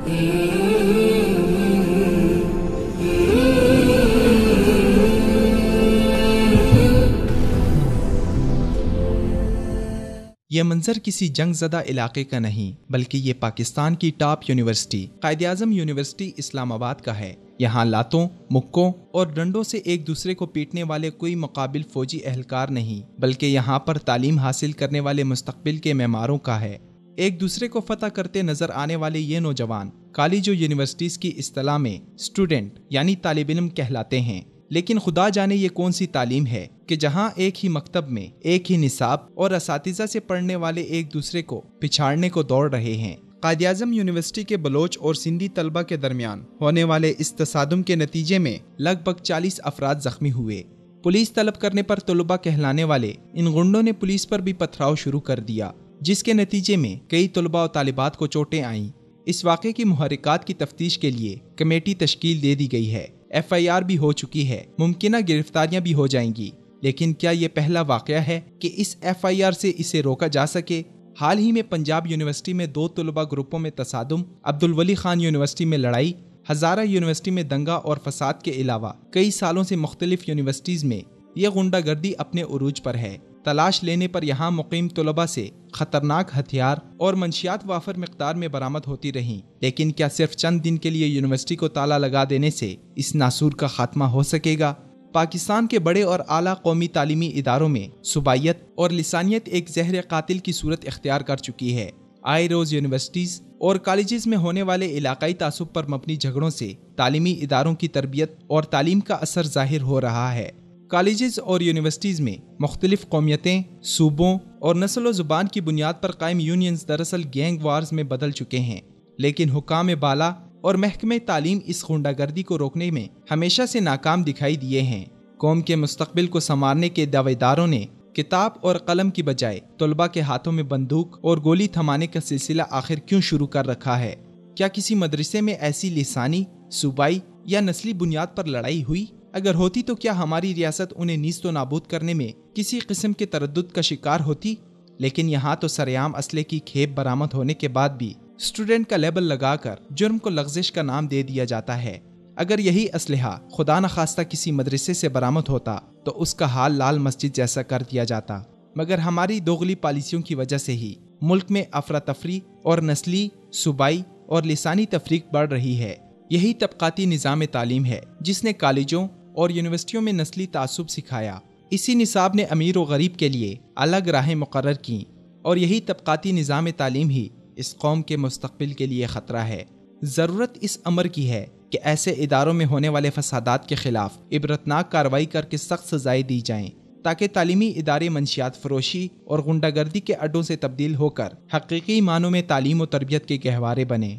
یہ منظر کسی جنگ زدہ علاقے کا نہیں بلکہ یہ پاکستان کی ٹاپ یونیورسٹی قائد-اعظم یونیورسٹی اسلام آباد کا ہے۔ یہاں لاتوں، مکوں اور ڈنڈوں سے ایک دوسرے کو پیٹنے والے کوئی مقابل فوجی اہلکار نہیں، بلکہ یہاں پر تعلیم حاصل کرنے والے مستقبل کے معماروں کا ہے۔ ایک دوسرے کو فتح کرتے نظر آنے والے یہ نوجوان کالج و یونیورسٹیز کی اصطلاح میں اسٹوڈنٹ یعنی طالب علم کہلاتے ہیں، لیکن خدا جانے یہ کون سی تعلیم ہے کہ جہاں ایک ہی مکتب میں ایک ہی نصاب اور اساتذہ سے پڑھنے والے ایک دوسرے کو پچھاڑنے کو دوڑ رہے ہیں۔ قائد-اعظم یونیورسٹی کے بلوچ اور سندھی طلبہ کے درمیان ہونے والے اس تصادم کے نتیجے میں لگ بھگ 40 افراد زخمی ہوئے۔ پولیس طلب کرنے پر طلبہ کہلانے والے ان غنڈوں نے پولیس پر بھی پتھراؤ شروع کر دیا، جس کے نتیجے میں کئی طلبہ و طالبات کو چوٹیں آئیں۔ اس واقعے کی محرکات کی تفتیش کے لیے کمیٹی تشکیل دے دی گئی ہے، FIR بھی ہو چکی ہے، ممکنہ گرفتاریاں بھی ہو جائیں گی، لیکن کیا یہ پہلا واقعہ ہے کہ اس FIR سے اسے روکا جا سکے؟ حال ہی میں پنجاب یونیورسٹی میں 2 طلبہ گروپوں میں تصادم، عبدالولی خان یونیورسٹی میں لڑائی، ہزارہ یونیورسٹی میں دنگا اور فساد کے علاوہ کئی سالوں سے مختلف یونیورسٹیز میں یہ غنڈہ گردی اپنے عروج پر ہے۔ تلاش لینے پر یہاں مقیم طلبہ سے خطرناک ہتھیار اور منشیات وافر مقدار میں برآمد ہوتی رہیں، لیکن کیا صرف چند دن کے لیے یونیورسٹی کو تالا لگا دینے سے اس ناسور کا خاتمہ ہو سکے گا؟ پاکستان کے بڑے اور اعلیٰ قومی تعلیمی اداروں میں صوبائیت اور لسانیت ایک زہر قاتل کی صورت اختیار کر چکی ہے۔ آئے روز یونیورسٹیز اور کالجز میں ہونے والے علاقائی تعصب پر مبنی جھگڑوں سے تعلیمی اداروں کی تربیت اور تعلیم کا اثر ظاہر ہو رہا ہے۔ کالجز اور یونیورسٹیز میں مختلف قومیتیں، صوبوں اور نسل و زبان کی بنیاد پر قائم یونینز دراصل گینگ وارز میں بدل چکے ہیں، لیکن حکام بالا اور محکمہ تعلیم اس غنڈہ گردی کو روکنے میں ہمیشہ سے ناکام دکھائی دیے ہیں۔ قوم کے مستقبل کو سنوارنے کے دعوے داروں نے کتاب اور قلم کی بجائے طلباء کے ہاتھوں میں بندوق اور گولی تھمانے کا سلسلہ آخر کیوں شروع کر رکھا ہے؟ کیا کسی مدرسے میں ایسی لسانی، صوبائی یا نسلی بنیاد پر لڑائی ہوئی؟ اگر ہوتی تو کیا ہماری ریاست انہیں نیست و نابود کرنے میں کسی قسم کے تردد کا شکار ہوتی؟ لیکن یہاں تو سرعام اسلحے کی کھیپ برآمد ہونے کے بعد بھی اسٹوڈنٹ کا لیبل لگا کر جرم کو لغزش کا نام دے دیا جاتا ہے۔ اگر یہی اسلحہ خدا نخواستہ کسی مدرسے سے برآمد ہوتا تو اس کا حال لال مسجد جیسا کر دیا جاتا، مگر ہماری دوغلی پالیسیوں کی وجہ سے ہی ملک میں افراتفری اور نسلی، صوبائی اور لسانی تفریق بڑھ رہی ہے۔ یہی طبقاتی نظام تعلیم ہے جس نے کالجوں اور یونیورسٹیوں میں نسلی تعصب سکھایا۔ اسی نصاب نے امیر و غریب کے لیے الگ راہیں مقرر کیں، اور یہی طبقاتی نظام تعلیم ہی اس قوم کے مستقبل کے لیے خطرہ ہے۔ ضرورت اس امر کی ہے کہ ایسے اداروں میں ہونے والے فسادات کے خلاف عبرتناک کارروائی کر کے سخت سزائیں دی جائیں، تاکہ تعلیمی ادارے منشیات فروشی اور غنڈہ گردی کے اڈوں سے تبدیل ہو کر حقیقی معنوں میں تعلیم و تربیت کے گہوارے بنیں۔